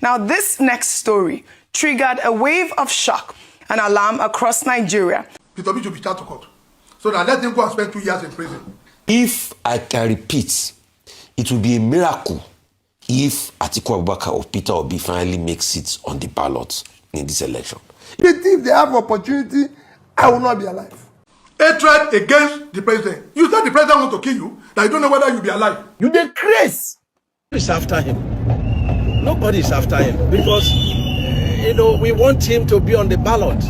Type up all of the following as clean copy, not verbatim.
Now, this next story triggered a wave of shock and alarm across Nigeria. Peter Obi should be charged to court. So that let him go and spend 2 years in prison. If I can repeat, it will be a miracle if Atiku Abubakar or Peter Obi finally makes it on the ballot in this election. If they have opportunity, I will not be alive. Hatred against the president. You said the president wants to kill you, that you don't know whether you'll be alive. You dey craze. Nobody's after him. Nobody's after him because, we want him to be on the ballot.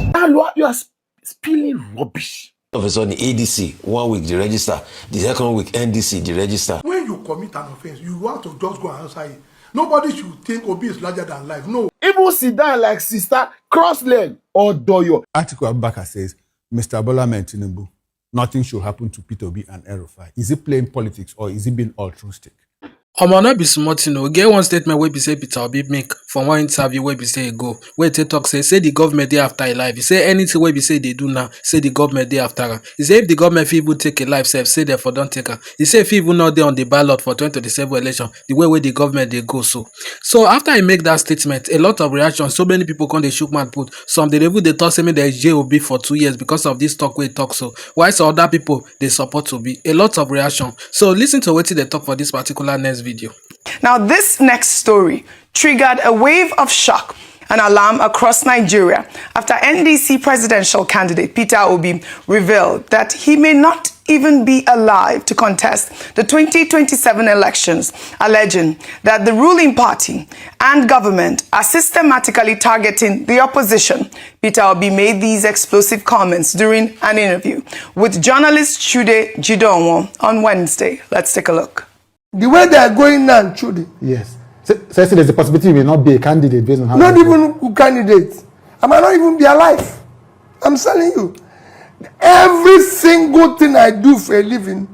You are spilling rubbish. All of a sudden, ADC, 1 week, the register. The second week, NDC, the register. When you commit an offense, you want to just go and answer it. Nobody should think Obi is larger than life. No. Even sit down like sister, cross leg, or doyo. Atiku Abubakar says, Mr. Bola Tinubu, nothing should happen to Peter Obi and El-Rufai. Is he playing politics or is he being altruistic? Not be smart, get one statement where be say Peter Obi make from one interview where be say go. Where they talk say the government day after a life. He say anything where be say they do now, say the government day after her. He say if the government people take a life, say therefore don't take her. He say if people not there on the ballot for 2027 election, the way where the government they go so. So after I make that statement, a lot of reactions, so many people come they shook man put. Some they talk say me there is JOB for 2 years because of this talk where talk so. Why so other people they support to be a lot of reaction. So listen to what they talk for this particular next video. Now, this next story triggered a wave of shock and alarm across Nigeria after NDC presidential candidate Peter Obi revealed that he may not even be alive to contest the 2027 elections, alleging that the ruling party and government are systematically targeting the opposition. Peter Obi made these explosive comments during an interview with journalist Chude Jidonwo on Wednesday. Let's take a look. The way they are going now, Trudy. Yes. So there's a possibility he may not be a candidate based on how... Not even a candidate. I might not even be alive. I'm telling you. Every single thing I do for a living,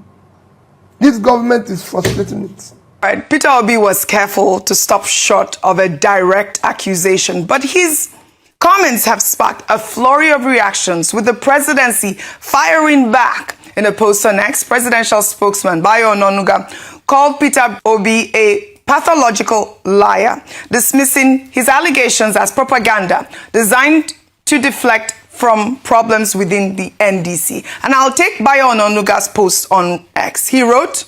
this government is frustrating it. All right, Peter Obi was careful to stop short of a direct accusation, but his comments have sparked a flurry of reactions, with the presidency firing back. In a post on X, presidential spokesman Abayomi Arabambi called Peter Obi a pathological liar, dismissing his allegations as propaganda designed to deflect from problems within the NDC. And I'll take Abayomi Araba's post on X. He wrote,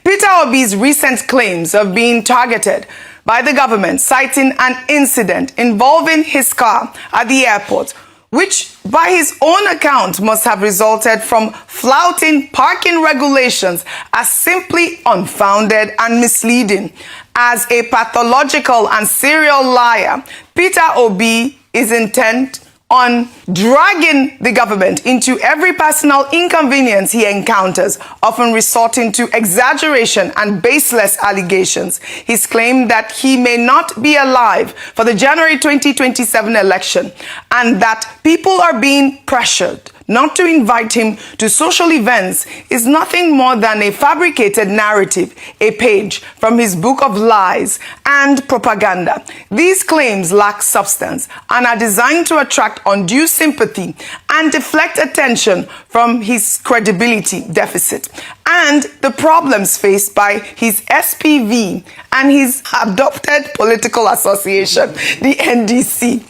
Peter Obi's recent claims of being targeted by the government, citing an incident involving his car at the airport, which by his own account must have resulted from flouting parking regulations, are simply unfounded and misleading. As a pathological and serial liar, Peter Obi is intent on dragging the government into every personal inconvenience he encounters, often resorting to exaggeration and baseless allegations. He's claimed that he may not be alive for the January 2027 election and that people are being pressured not to invite him to social events is nothing more than a fabricated narrative, a page from his book of lies and propaganda. These claims lack substance and are designed to attract undue sympathy and deflect attention from his credibility deficit and the problems faced by his SPV and his adopted political association, the NDC.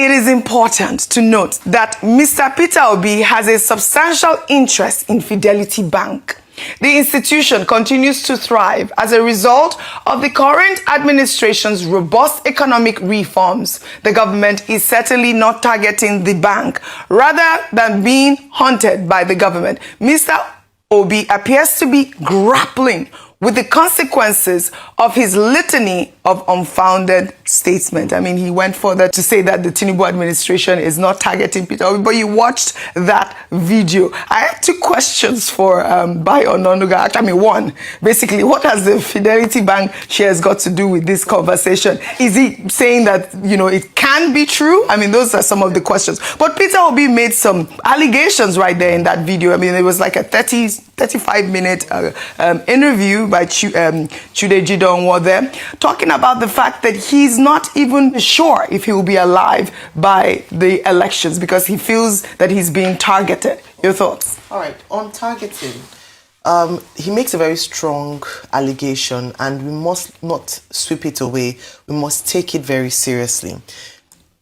It is important to note that Mr. Peter Obi has a substantial interest in Fidelity Bank. The institution continues to thrive as a result of the current administration's robust economic reforms. The government is certainly not targeting the bank, rather than being haunted by the government. Mr. Obi appears to be grappling with the consequences of his litany of unfounded statements. I mean, he went further to say that the Tinubu administration is not targeting Peter Obi, but you watched that video. I have two questions for Abayomi Arabambi. I mean, one, basically, what has the Fidelity Bank shares got to do with this conversation? Is he saying that, it can be true? I mean, those are some of the questions. But Peter Obi made some allegations right there in that video. I mean, it was like a 35-minute interview by Chude Jidonwo there, talking about the fact that he's not even sure if he will be alive by the elections because he feels that he's being targeted. Your thoughts? All right, on targeting, He makes a very strong allegation, and we must not sweep it away. We must take it very seriously.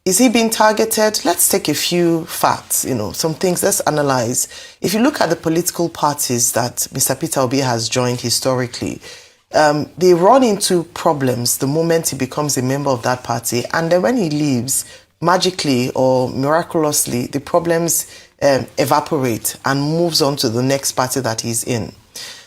Is he being targeted? Let's take a few facts, some things. Let's analyze. If you look at the political parties that Mr. Peter Obi has joined historically, they run into problems the moment he becomes a member of that party. And then when he leaves, magically or miraculously, the problems evaporate and moves on to the next party that he's in.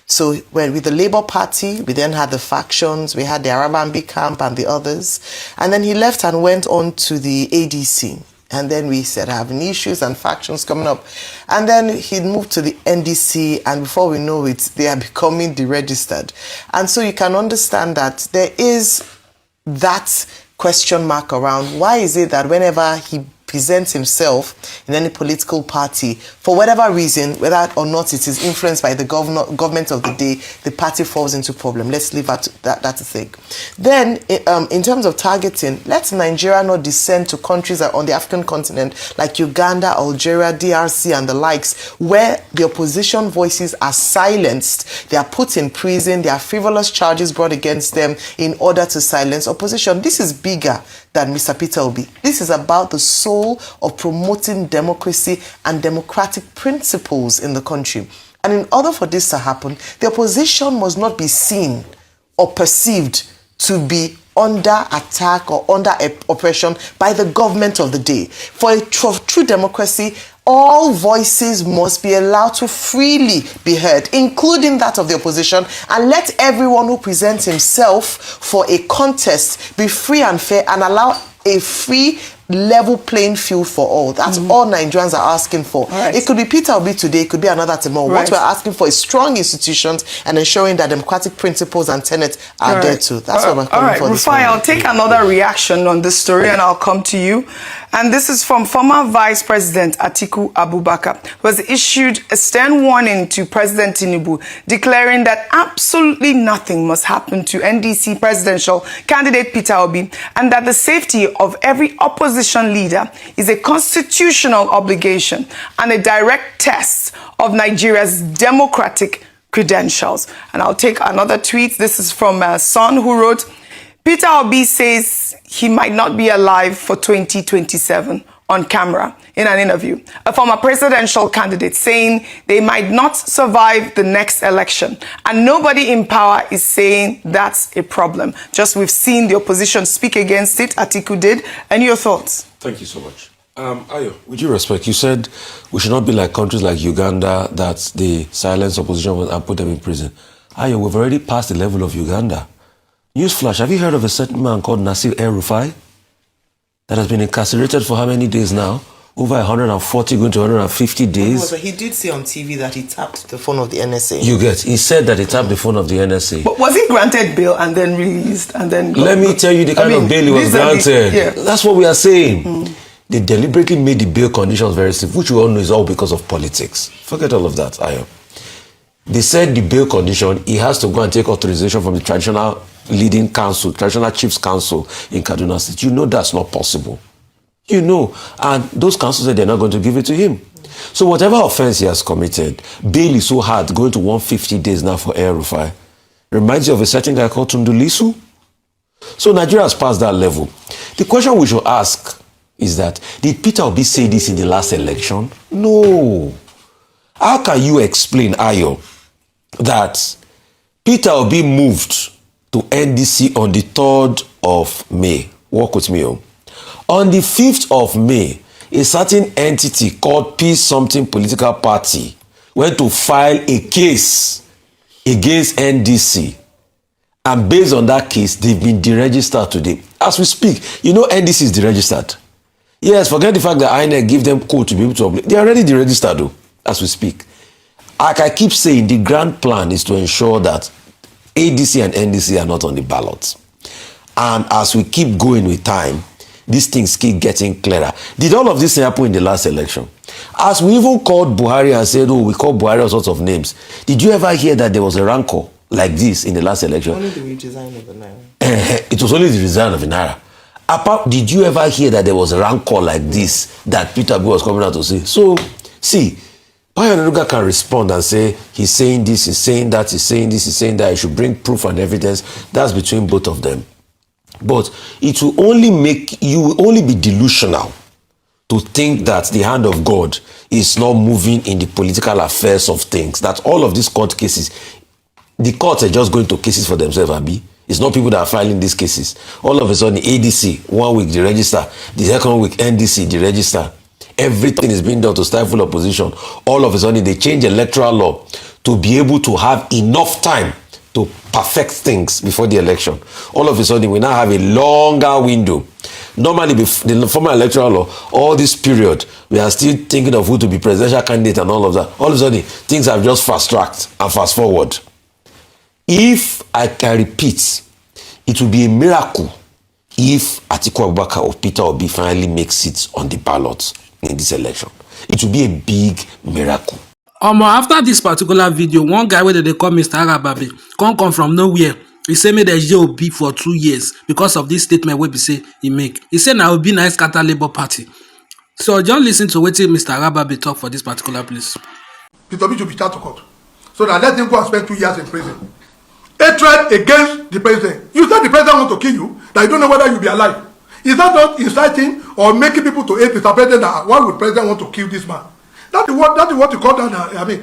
So when with the Labour Party, we then had the factions, we had the Arabambi camp and the others. And then he left and went on to the ADC. And then we started having issues and factions coming up. And then he moved to the NDC, and before we know it, they are becoming deregistered. And so you can understand that there is that question mark around why is it that whenever he presents himself in any political party, for whatever reason, whether or not it is influenced by the government of the day, the party falls into problem. Let's leave that to think. Then, in terms of targeting, let Nigeria not descend to countries on the African continent like Uganda, Algeria, DRC, and the likes, where the opposition voices are silenced. They are put in prison. There are frivolous charges brought against them in order to silence opposition. This is bigger than Mr. Peter Obi. This is about the soul of promoting democracy and democratic principles in the country. And in order for this to happen, the opposition must not be seen or perceived to be under attack or under oppression by the government of the day. For a true democracy, all voices must be allowed to freely be heard, including that of the opposition, and let everyone who presents himself for a contest be free and fair and allow a free, level playing field for all. That's all Nigerians are asking for. Right. It could be Peter Obi today, it could be another tomorrow. Right. What we're asking for is strong institutions and ensuring that democratic principles and tenets are there too. That's what we're calling for this morning. Rufai, I'll take another reaction on this story and I'll come to you. And this is from former Vice President Atiku Abubakar, who has issued a stern warning to President Tinubu, declaring that absolutely nothing must happen to NDC presidential candidate Peter Obi, and that the safety of every opposition leader is a constitutional obligation and a direct test of Nigeria's democratic credentials. And I'll take another tweet. This is from Son, who wrote, Peter Obi says he might not be alive for 2027 on camera in an interview. A former presidential candidate saying they might not survive the next election. And nobody in power is saying that's a problem. Just we've seen the opposition speak against it. Atiku did. And your thoughts? Thank you so much. Ayo, with due respect, you said we should not be like countries like Uganda that they silence opposition and put them in prison. Ayo, we've already passed the level of Uganda. Newsflash, have you heard of a certain man called Nasir El-Rufai that has been incarcerated for how many days now? Over 140, going to 150 days. He did say on TV that he tapped the phone of the NSA. He said that he tapped the phone of the NSA. But was he granted bail and then released and then... Let me tell you the kind of bail he was granted. That's what we are saying. They deliberately made the bail conditions very stiff, which we all know is all because of politics. Forget all of that, Ayo. They said the bail condition, he has to go and take authorization from the traditional leading council, traditional chiefs council in Kaduna State. You know that's not possible. You know. And those councils said they're not going to give it to him. So whatever offense he has committed, bail is so hard, going to 150 days now for El-Rufai. Reminds you of a certain guy called Tundu Lisu. So Nigeria has passed that level. The question we should ask is that, did Peter Obi say this in the last election? No. How can you explain, Ayo, that Peter Obi moved to NDC on the 3rd of May? Walk with me. On the 5th of May, a certain entity called Peace Something Political Party went to file a case against NDC. And based on that case, they've been deregistered today. As we speak, you know NDC is deregistered. Yes, forget the fact that INEC give them code to be able to upload. They are already deregistered though, as we speak. Like I keep saying, the grand plan is to ensure that ADC and NDC are not on the ballot. And as we keep going with time, these things keep getting clearer. Did all of this happen in the last election? As we even called Buhari and said, oh, we call Buhari all sorts of names. Did you ever hear that there was a rancor like this in the last election? Only the redesign of the Naira. It was only the redesign of the Naira. Did you ever hear that there was a rancor like this that Peter Obi was coming out to say? So, see, Onanuga can respond and say, he's saying this, he's saying that, he's saying this, he's saying that, he should bring proof and evidence. That's between both of them. But it will only make, you will only be delusional to think that the hand of God is not moving in the political affairs of things. That all of these court cases, the courts are just going to cases for themselves, Abi. It's not people that are filing these cases. All of a sudden, ADC, 1 week, the register. The second week, NDC, the register. Everything is being done to stifle opposition. All of a sudden, they change electoral law to be able to have enough time to perfect things before the election. All of a sudden, we now have a longer window. Normally, the former electoral law, all this period, we are still thinking of who to be presidential candidate and all of that. All of a sudden, things have just fast-tracked and fast-forward. If I can repeat, it will be a miracle if Atiku Abubakar or Peter Obi finally makes it on the ballot in this election. It will be a big miracle. After this particular video, one guy wey they call Mr. Arabambi come from nowhere. He say make the JOB for 2 years because of this statement wey be say he make. He say na Obi na scatter Labour Party. So just listen to wetin Mr. Arabambi talk for this particular place. Peter Obi should be charged to court. So that let him go and spend 2 years in prison. Hatred against the president. You said the president want to kill you, that you don't know whether you'll be alive. Is that not inciting or making people to hate Mr. President? That why would president want to kill this man? That is what you call that. I mean,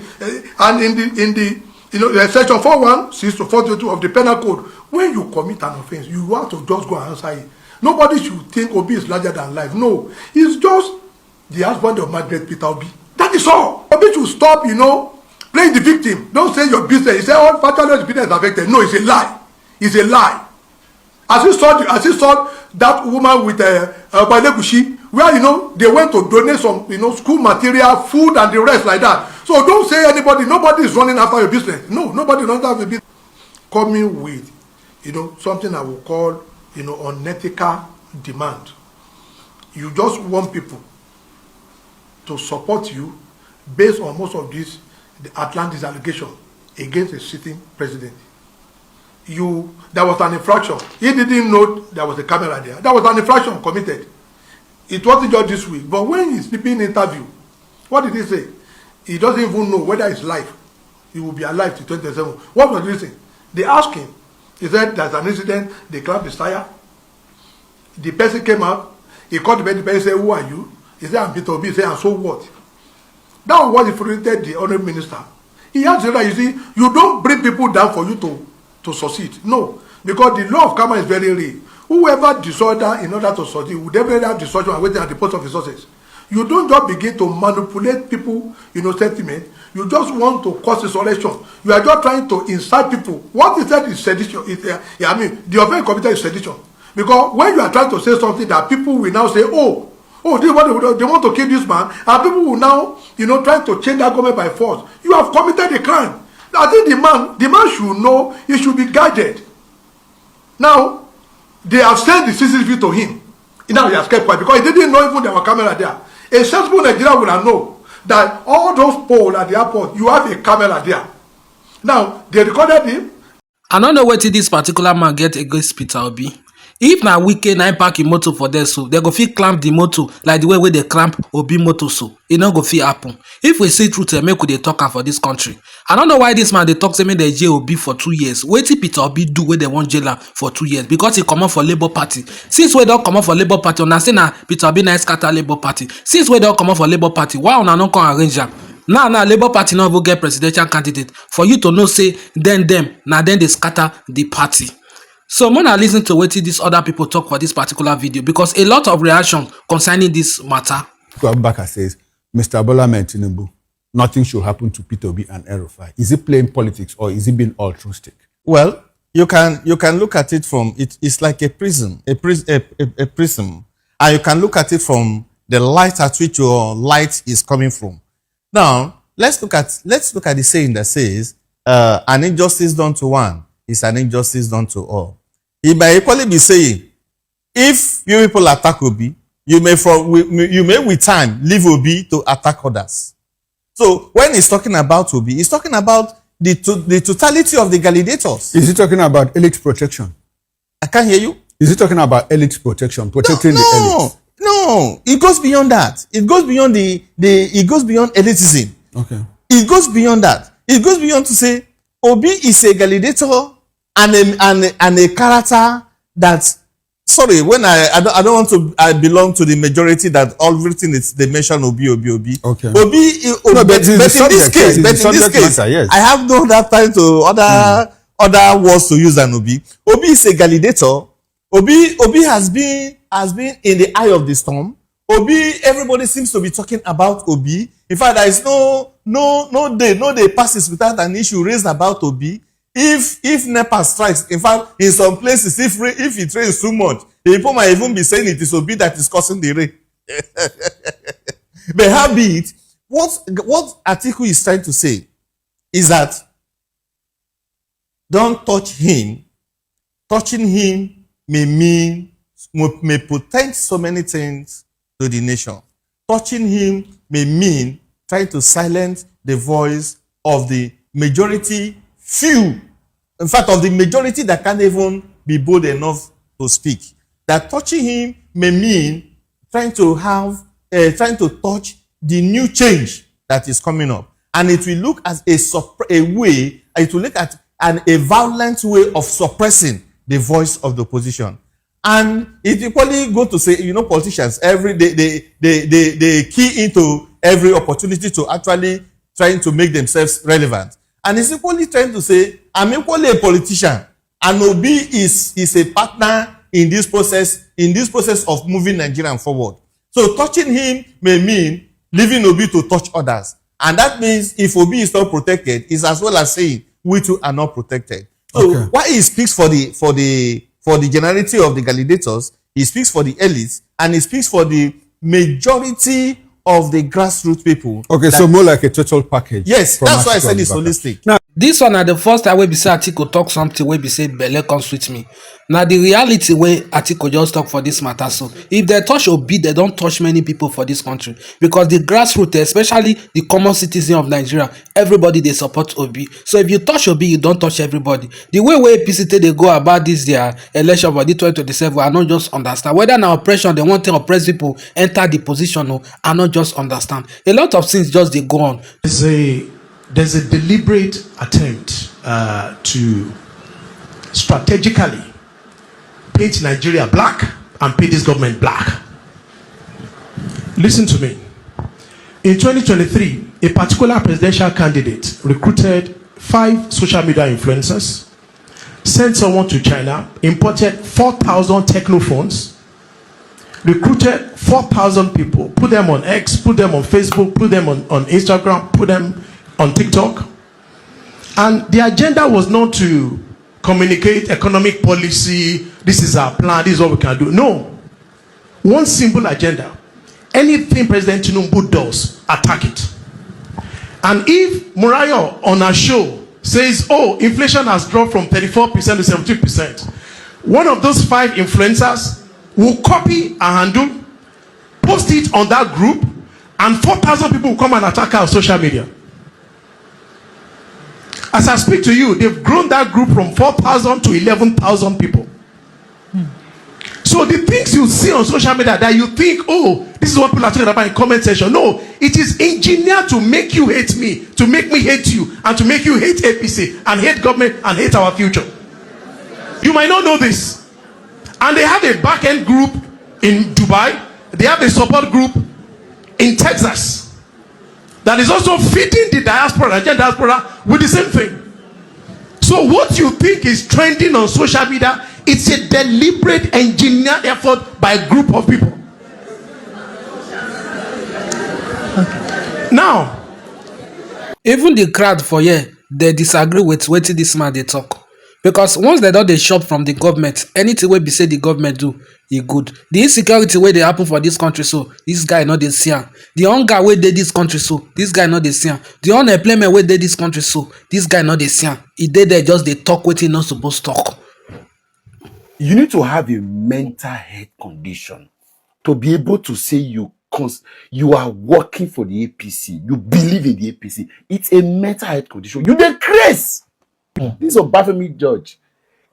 and in the section 416 to 422 of the penal code, when you commit an offense, you have to just go and answer it. Nobody should think Obi is larger than life. No, he's just the husband of Margaret Peter Obi. That is all. Obi should stop, playing the victim. Don't say your business. He said all factual business is affected. No, it's a lie. It's a lie. As he saw that woman with Balegushi, where they went to donate some school material, food, and the rest like that. So don't say nobody is running after your business. No, nobody runs after your business. Coming with something I will call unethical demand. You just want people to support you based on most of the Atlantis allegation against a sitting president. There was an infraction. He didn't know there was a camera there. There was an infraction committed. It wasn't just this week. But when he's being interviewed, what did he say? He doesn't even know whether he's live. He will be alive till 2027. What was the reason? They asked him. He said there's an incident. They clamped his tire. The person came out. He called the person and said, "Who are you?" He said, "I'm Peter Obi." He said, "And so what?" That was what infuriated the honorable minister. He had to say, you see, you don't bring people down for you to succeed. No, because the law of karma is very real. Whoever disorder in order to succeed will definitely have distortion and waiting at the post of resources. You don't just begin to manipulate people, sentiment. You just want to cause insurrection. You are just trying to incite people. What he said is sedition. The offense committed is sedition. Because when you are trying to say something that people will now say, oh, this is what they want to kill this man, and people will now, trying to change that government by force. You have committed a crime. I think the man should know, he should be guided. Now, they have sent the CCTV to him. Now he has kept quiet because he didn't know even there were camera there. A sensible Nigerian would have known that all those poles at the airport, you have a camera there. Now, they recorded him. I don't know what this particular man get against Peter Obi. If na Wike na park im motor for there, so they go fit clamp the motor like the way they clamp Obi motor, so it no go fit happen. If we see truth, make we dey talk am for this country. I don't know why this man dey talk say make they jail Obi for 2 years. Wetin Peter Obi do wey they want jail am for 2 years? Because he comot for Labour Party. Since we don comot for Labour Party, una say na Peter Obi na scatter Labour Party. Since we don comot for Labour Party, why una no come arrange am? Now Labour Party no even get presidential candidate. For you to know say then they scatter the party. So when I listen to what these other people talk for this particular video, because a lot of reaction concerning this matter. Abubakar says, Mr. Bola Tinubu, nothing should happen to Peter Obi and Erufai. Is he playing politics or is he being altruistic? Well, you can look at it from it's like a prism, a prism, and you can look at it from the light at which your light is coming from. Now, let's look at the saying that says, an injustice done to one is an injustice done to all. He may equally be saying, if you people attack Obi, you may with time leave Obi to attack others. So when he's talking about Obi, he's talking about the totality of the gladiators. Is he talking about elite protection? I can't hear you. Is he talking about elite protection, protecting the elites? No, it goes beyond that. It goes beyond it goes beyond elitism. Okay. It goes beyond that. It goes beyond to say Obi is a validator and a character that, sorry, when I don't want to, I belong to the majority that everything is they mention Obi. Okay. Obi, No, but in this case, yes. I have no that time to other words to use than Obi. Obi is a validator. Obi has been in the eye of the storm. Obi, everybody seems to be talking about Obi. In fact, there is no day passes without an issue raised about Obi. If NEPA strikes, in fact, in some places, if it rains too much, people might even be saying it is Obi that is causing the rain. But how be it, what Atiku is trying to say is that don't touch him. Touching him may portend so many things to the nation. Touching him may mean trying to silence the voice of the majority few. In fact, of the majority that can't even be bold enough to speak. That touching him may mean trying to touch the new change that is coming up. And it will look as a violent way of suppressing the voice of the opposition. And it equally go to say, politicians, they key into every opportunity to actually trying to make themselves relevant. And it's equally trying to say, I'm equally a politician. And Obi is a partner in this process of moving Nigeria forward. So touching him may mean leaving Obi to touch others. And that means if Obi is not protected, it's as well as saying we too are not protected. So why he speaks for the generality of the validators, he speaks for the elites, and he speaks for the majority of the grassroots people. Okay, so more like a total package. Yes, that's why I said it's holistic. Now, this one are the first time we be say Atiku talk something we be say belle come sweet me. Now the reality way Atiku just talk for this matter. So if they touch Obi, they don't touch many people for this country because the grassroots, especially the common citizen of Nigeria, everybody they support Obi. So if you touch Obi, you don't touch everybody. The way APC they go about this their election for the 2027, I not just understand whether now oppression they want to oppress people enter the position. No, I not just understand. A lot of things just they go on. There's a deliberate attempt to strategically paint Nigeria black and paint this government black. Listen to me. In 2023, a particular presidential candidate recruited 5 social media influencers, sent someone to China, imported 4,000 techno phones, recruited 4,000 people, put them on X, put them on Facebook, put them on Instagram, put them on TikTok. And the agenda was not to communicate economic policy, this is our plan, this is what we can do. No. One simple agenda. Anything President Tinubu does, attack it. And if Murayo on a show says, oh, inflation has dropped from 34% to 17%, one of those 5 influencers will copy a handle, post it on that group, and 4,000 people will come and attack her on social media. As I speak to you, they've grown that group from 4,000 to 11,000 people. So the things you see on social media that you think, oh, this is what people are talking about in comment section. No, it is engineered to make you hate me, to make me hate you, and to make you hate APC, and hate government, and hate our future. You might not know this. And they have a back-end group in Dubai. They have a support group in Texas that is also feeding the diaspora, Nigerian diaspora, with the same thing. So what you think is trending on social media, it's a deliberate engineered effort by a group of people. Now, even the crowd for here, they disagree with what this man they talk. Because once they don't they shop from the government, anything we be say the government do, is good. The insecurity way they happen for this country, so this guy not the see. The hunger way they this country, so this guy not the see. The unemployment way they this country, so this guy not the see. He did they just they talk what he not supposed to talk. You need to have a mental health condition to be able to say you are working for the APC, you believe in the APC. It's a mental health condition. You dey craze. This is a Abayomi judge.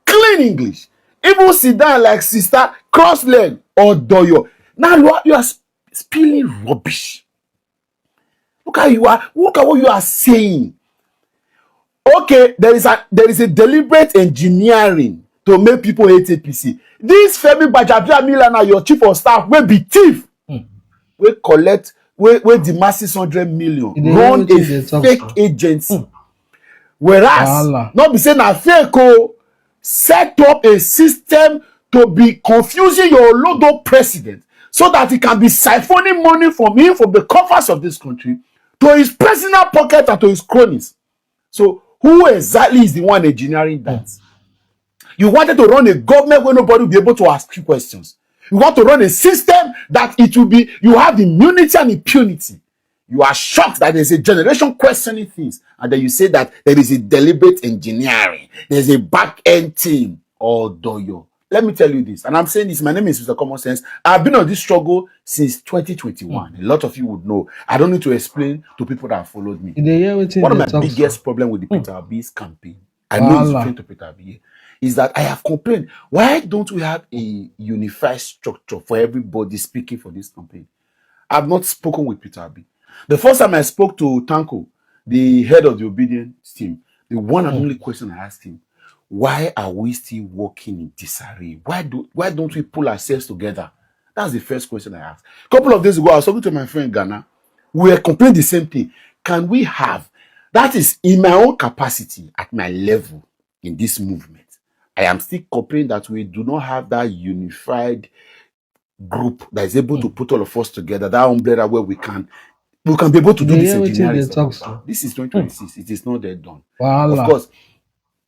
Clean English. Even sit down like sister, cross leg or doyo. Now you are spilling rubbish. Look at what you are saying. Okay, there is a deliberate engineering to make people hate APC. This Femi Gbajabiamila now, your chief of staff, will be thief. We collect, we the masses 100 million, run a fake agency. Whereas, not be saying a fake, set up a system to be confusing your Olodo president so that he can be siphoning money from him, from the coffers of this country, to his personal pocket and to his cronies. So, who exactly is the one engineering that? You wanted to run a government where nobody will be able to ask you questions. You want to run a system that it will be, you have immunity and impunity. You are shocked that there's a generation questioning things, and then you say that there is a deliberate engineering. There's a back-end team. Oh, doyo. Let me tell you this, and I'm saying this, my name is Mr. Common Sense. I've been on this struggle since 2021. A lot of you would know. I don't need to explain to people that have followed me. One of my biggest problems with the Peter Obi's campaign, I know it's different to Peter Obi, is that I have complained, why don't we have a unified structure for everybody speaking for this campaign? I've not spoken with Peter Obi. The first time I spoke to Tanko, the head of the obedience team, the one and only question I asked him, why are we still working in disarray? Why don't we pull ourselves together? That's the first question I asked. A couple of days ago, I was talking to my friend Ghana. We were complaining the same thing. Can we have, that is in my own capacity, at my level in this movement, I am still complaining that we do not have that unified group that is able to put all of us together, that umbrella where we can be able to do this engineering. This is 2026. It is not yet done. Of course,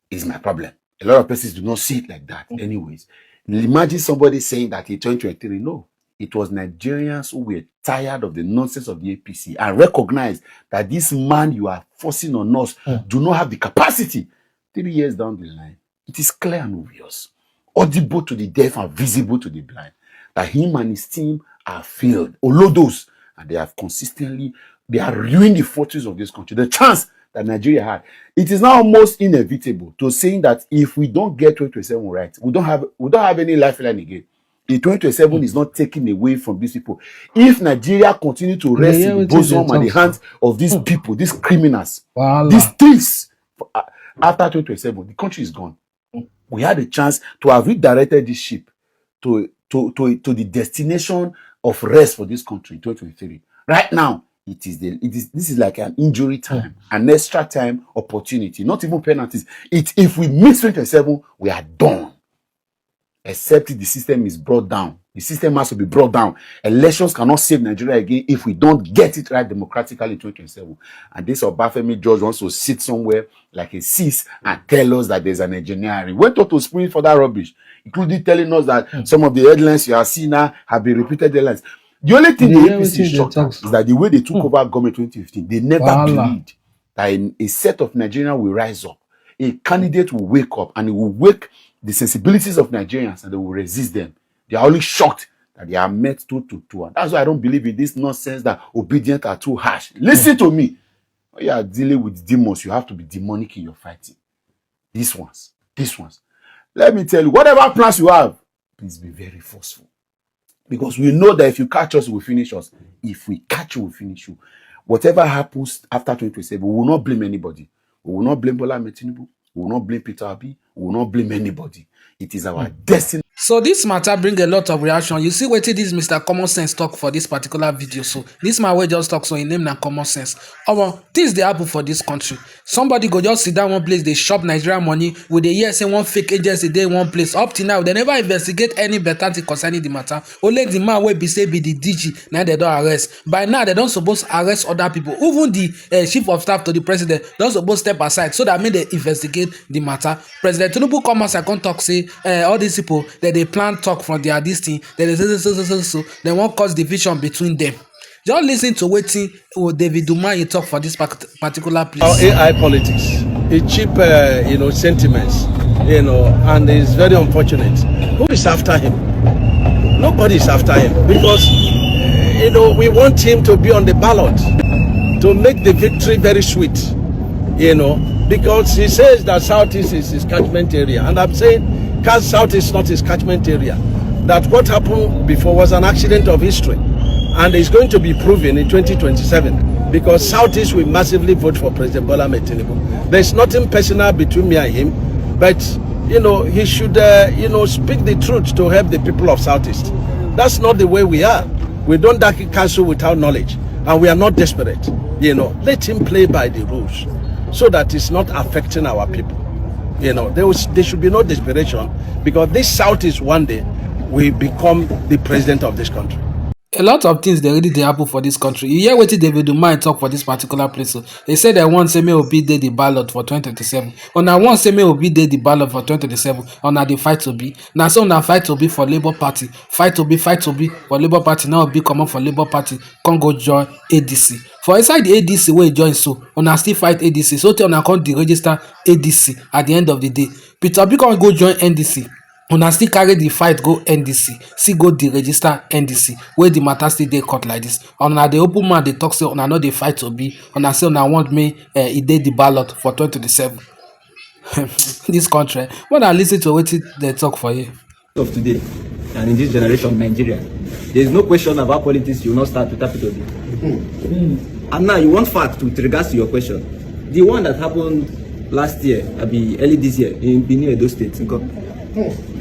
it's my problem. A lot of persons do not see it like that. Anyways, imagine somebody saying that in 2023, no. It was Nigerians who were tired of the nonsense of the APC and recognized that this man you are forcing on us do not have the capacity. 3 years down the line, it is clear and obvious, audible to the deaf and visible to the blind, that him and his team are failed, Olodos, and they are ruining the fortunes of this country. The chance that Nigeria had. It is now almost inevitable to saying that if we don't get 2027 right, we don't have any lifeline again. In 2027 is not taken away from these people. If Nigeria continue to rest in the bosom and the hands of these people, these criminals, these thieves, after 2027, the country is gone. We had a chance to have redirected this ship to the destination of rest for this country in 2023. Right now, this is like an injury time, an extra time opportunity, not even penalties. If we miss 2027, we are done. Except if the system is brought down. The system has to be brought down. Elections cannot save Nigeria again if we don't get it right democratically in 2027. And this Obafemi George wants to sit somewhere like a cis and tell us that there's an engineering. We went out to spring for that rubbish, including telling us that some of the headlines you are seeing now have been repeated headlines. The only thing the APC shocked us is that the way they took over government in 2015, they never believed that a set of Nigerians will rise up. A candidate will wake up and it will wake the sensibilities of Nigerians and they will resist them. They are only shocked that they are met 2-2. And that's why I don't believe in this nonsense that obedient are too harsh. Listen to me. When you are dealing with demons, you have to be demonic in your fighting. These ones. Let me tell you, whatever plans you have, please be very forceful. Because we know that if you catch us, we'll finish us. If we catch you, we'll finish you. Whatever happens after 2027, we will not blame anybody. We will not blame Bola Ahmed Tinubu. We will not blame Peter Obi. We will not blame anybody. It is our destiny. So this matter bring a lot of reaction. You see what this Mr. Common Sense talk for this particular video. So this man will just talk so in name na common sense. Things they happen for this country. Somebody go just sit down one place, they shop Nigerian money with the year say one fake agency they one place. Up till now, they never investigate any better thing concerning the matter. Only the man will be say be the DG. Now they don't arrest. By now they don't suppose arrest other people. Even the chief of staff to the president don't suppose step aside so that mean they investigate the matter. President Tinubu come as I can talk say all these people that they plan talk from their this thing, that they won't cause division between them. Just listen to waiting David Umahi talk for this particular place. Our AI politics, a cheap, sentiments, and it's very unfortunate. Who is after him? Nobody is after him because, we want him to be on the ballot to make the victory very sweet, because he says that Southeast is his catchment area, and I'm saying South is not his catchment area. That what happened before was an accident of history, and it's going to be proven in 2027 because Southeast will massively vote for President Bola Ahmed Tinubu. There's nothing personal between me and him, but he should speak the truth to help the people of Southeast. That's not the way we are. We don't darken council without knowledge, and we are not desperate. Let him play by the rules, so that it's not affecting our people. There should be no desperation, because this Southeast one day will become the president of this country. A lot of things they already happen for this country. You hear what David Umar talk for this particular place. So they said that one say may Obi dey the ballot for 2027. On that one say may Obi dey the ballot for 2027. On that the fight to be. Now so on fight to be for Labour Party. Fight to be for Labour Party. Now Obi come up for Labour Party. Can't go join ADC. For inside the ADC where he join so on still fight ADC. So on account the register ADC at the end of the day. Peter Obi can't go join NDC. Una still carry the fight go NDC, still go the register NDC, where the matter still dey cut like this. Una the open man dey talk say una no dey fight to be, una say una want me e dey the ballot for 2027. This country, when I listen to what they talk for you. Of today, and in this generation, Nigeria, there is no question about politics. You will not start with capital D. And now you want fact with regards to your question. The one that happened last year, early this year in Benin Edo State.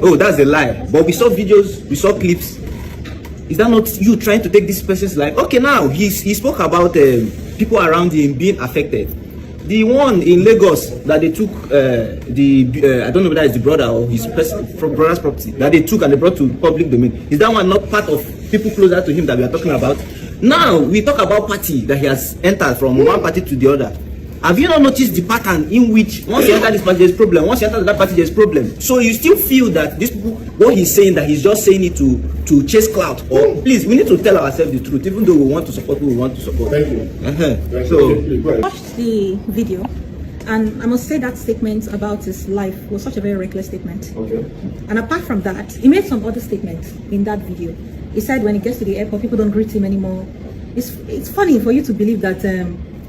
Oh, that's a lie. But we saw videos, we saw clips. Is that not you trying to take this person's life? Okay, now he spoke about people around him being affected. The one in Lagos that they took I don't know whether it's the brother or his brother's property that they took and they brought to public domain. Is that one not part of people closer to him that we are talking about? Now we talk about party that he has entered from one party to the other. Have you not noticed the pattern in which once you enter this party there's problem, once you enter that party there's problem? So you still feel that these people, what he's saying, that he's just saying it to chase clout? Or please, we need to tell ourselves the truth, even though we want to support who we want to support. Thank you. So I watched the video, and I must say that statement about his life was such a very reckless statement. Okay. And apart from that, he made some other statements in that video. He said when he gets to the airport, people don't greet him anymore. It's funny for you to believe that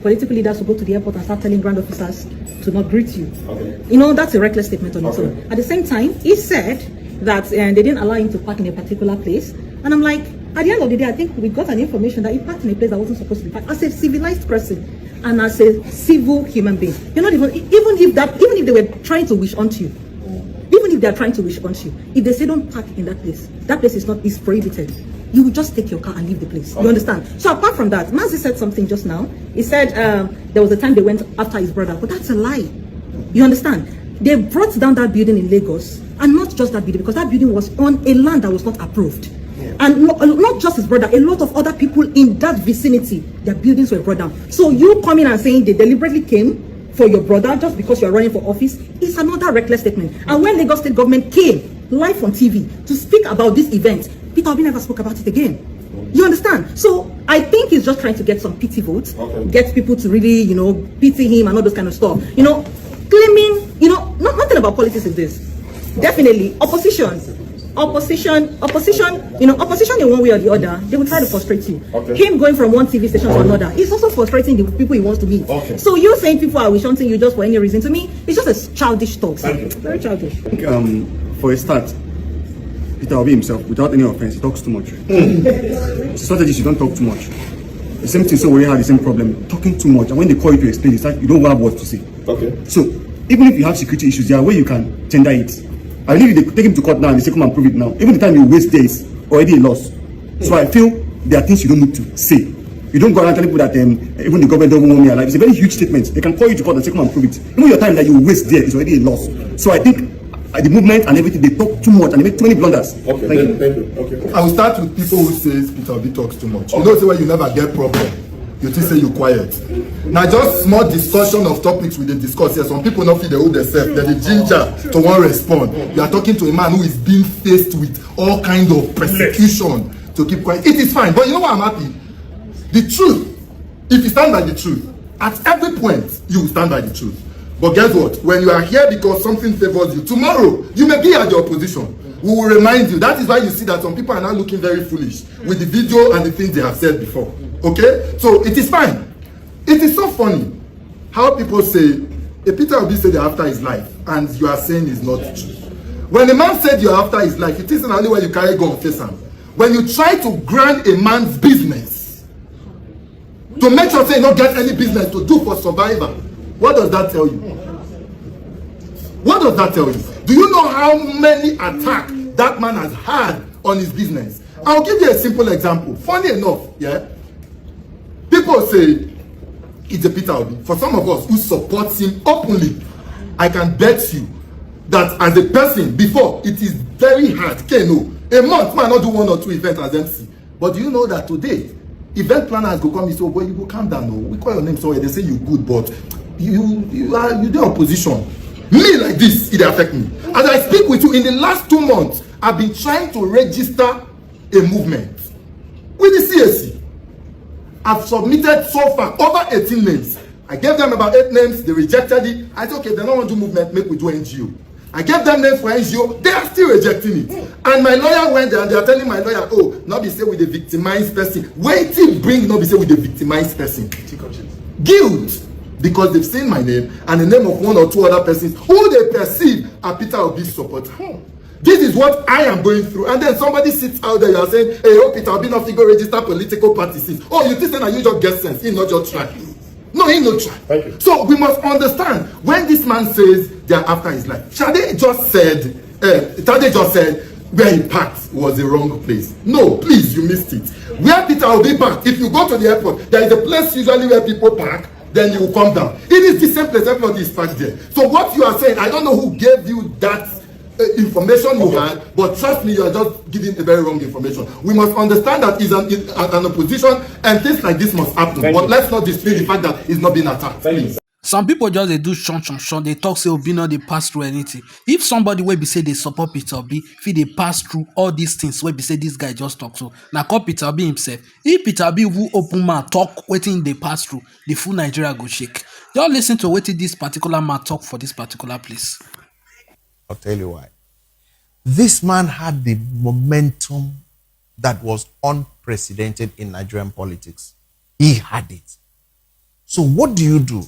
political leaders will go to the airport and start telling ground officers to not greet you. Okay. That's a reckless statement on its own. At the same time, he said that they didn't allow him to park in a particular place. And I'm like, at the end of the day, I think we got an information that he parked in a place that wasn't supposed to be parked. As a civilized person and as a civil human being, you're not even if they were trying to wish onto you, even if they are trying to wish onto you, if they say don't park in that place is prohibited. You will just take your car and leave the place. You understand? So apart from that, Mazi said something just now. He said there was a time they went after his brother, but that's a lie. You understand? They brought down that building in Lagos, and not just that building, because that building was on a land that was not approved. And not just his brother, a lot of other people in that vicinity, their buildings were brought down. So you coming and saying they deliberately came for your brother just because you're running for office is another reckless statement. And when Lagos State government came live on TV to speak about this event, Peter Obi never spoke about it again. You understand? So I think he's just trying to get some pity votes, get people to really, pity him and all those kind of stuff. Claiming, nothing about politics is this. Definitely, opposition in one way or the other, they will try to frustrate you. Him going from one TV station to another, it's also frustrating the people he wants to meet. So you saying people are wishing you just for any reason, to me, it's just a childish talk. Very childish. For a start, Peter Obi himself, without any offense, he talks too much. Strategies, you don't talk too much. The same thing, so we have the same problem, talking too much. And when they call you to explain, it's like you don't have what to say. So even if you have security issues, there are ways you can tender it. I believe if they take him to court now and they say come and prove it now, even the time you waste there is already a loss. So I feel there are things you don't need to say. You don't go around telling people that even the government don't want me alive. It's a very huge statement. They can call you to court and say come and prove it. Even your time that you waste there is already a loss. So I think the movement and everything, they talk too much and they make too many blunders. Thank you. Okay. I will start with people who say Peter Obi talks too much. You know, say where you never get problem, you just say you quiet. Now just small discussion of topics we dey discuss here. Some people not feel they hold themselves, they're the ginger to want respond. You are talking to a man who is being faced with all kind of persecution to keep quiet. It is fine, but you know what I'm happy? The truth, if you stand by the truth, at every point you will stand by the truth. But guess what? When you are here because something favors you, tomorrow you may be at your position. We will remind you. That is why you see that some people are now looking very foolish with the video and the things they have said before. Okay? So it is fine. It is so funny how people say, Peter Obi said you're after his life, and you are saying it's not true. When a man said you're after his life, it isn't only when you carry gun face him. When you try to grant a man's business to to make sure say you don't get any business to do for survival. What does that tell you? What does that tell you? Do you know how many attacks that man has had on his business? I'll give you a simple example. Funny enough, yeah, people say it's a Peter Obi. For some of us who support him openly, I can bet you that as a person before, it is very hard. Okay, no, a month man not do 1 or 2 events as MC. But do you know that today, event planners go come and say, oh boy, you go calm down. No, we call your name somewhere. They say you good, but you do opposition. Me like this, it affect me. As I speak with you, in the last 2 months, I've been trying to register a movement with the CSC. I've submitted so far over 18 names. I gave them about 8 names, they rejected it. I said, okay, they don't want to do movement, make we do NGO. I gave them names for NGO, they are still rejecting it. And my lawyer went there and they are telling my lawyer, oh, not be say with the victimized person. Wait till bring not be say with the victimized person. Guilt. Because they've seen my name and the name of 1 or 2 other persons who they perceive are Peter Obi's supporter. This is what I am going through. And then somebody sits out there, you are saying, hey, oh, Peter Obi not go register political parties. Oh, you think that you just get sense. He not just try. No, he not try. So we must understand when this man says they are after his life. Shade just said where he parked was the wrong place. No, please, you missed it. Where Peter Obi parked, if you go to the airport, there is a place usually where people park. Then you will come down. It is the same place, everybody is parked there. So what you are saying, I don't know who gave you that information you had, but trust me, you are just giving a very wrong information. We must understand that it's an opposition and things like this must happen. But let's not dispute the fact that it's not being attacked. Please. Some people just they do shun. They talk say Obi no dey pass through anything. If somebody wey be say they support Peter Obi, if they pass through all these things wey be say this guy just talk so, na call Peter Obi himself. If Peter Obi who open mouth talk wetin they pass through, the full Nigeria go shake. Just listen to wetin this particular man talk for this particular place. I'll tell you why. This man had the momentum that was unprecedented in Nigerian politics. He had it. So what do?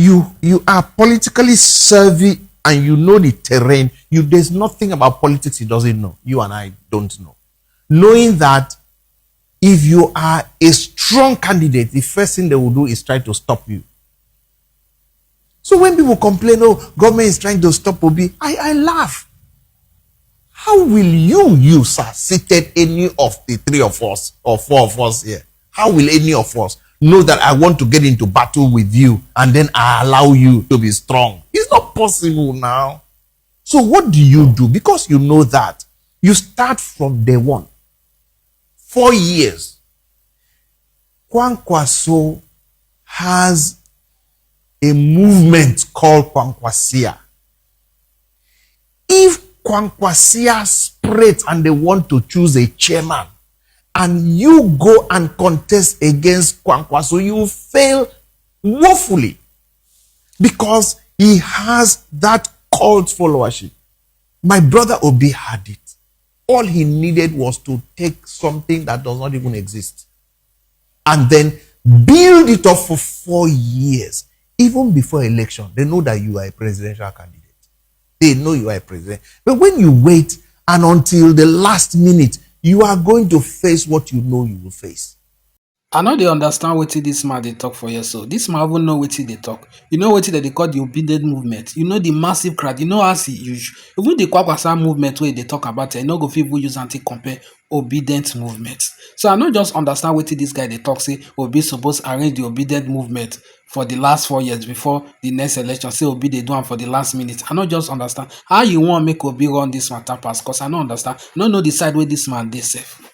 You are politically savvy and you know the terrain. There's nothing about politics he doesn't know. You and I don't know. Knowing that if you are a strong candidate, the first thing they will do is try to stop you. So when people complain, oh, government is trying to stop Obi, I laugh. How will you, sir, seated any of the 3 of us or 4 of us here? How will any of us know that I want to get into battle with you and then I allow you to be strong? It's not possible now. So what do? Because you know that, you start from day one. 4 years. Kwankwaso has a movement called Kwankwasia. If Kwankwasia spreads and they want to choose a chairman, and you go and contest against Kwankwaso, you fail woefully because he has that cult followership. My brother Obi had it. All he needed was to take something that does not even exist and then build it up for 4 years. Even before election, they know that you are a presidential candidate. They know you are a president. But when you wait and until the last minute, you are going to face what you know you will face. I know they understand what this man they talk for you. So this man even know what they talk. You know what they call the obedient movement. You know the massive crowd. You know as he use even the Kwakwasa movement where they talk about it. No go people use anti compare obedient movement. So I know just understand what this guy they talk say Obi supposed arrange the obedient movement for the last 4 years before the next election. Say Obi they do one for the last minute. I know just understand how you want make Obi run this matter pass. Cause I don't understand. I don't know the side where this man they safe.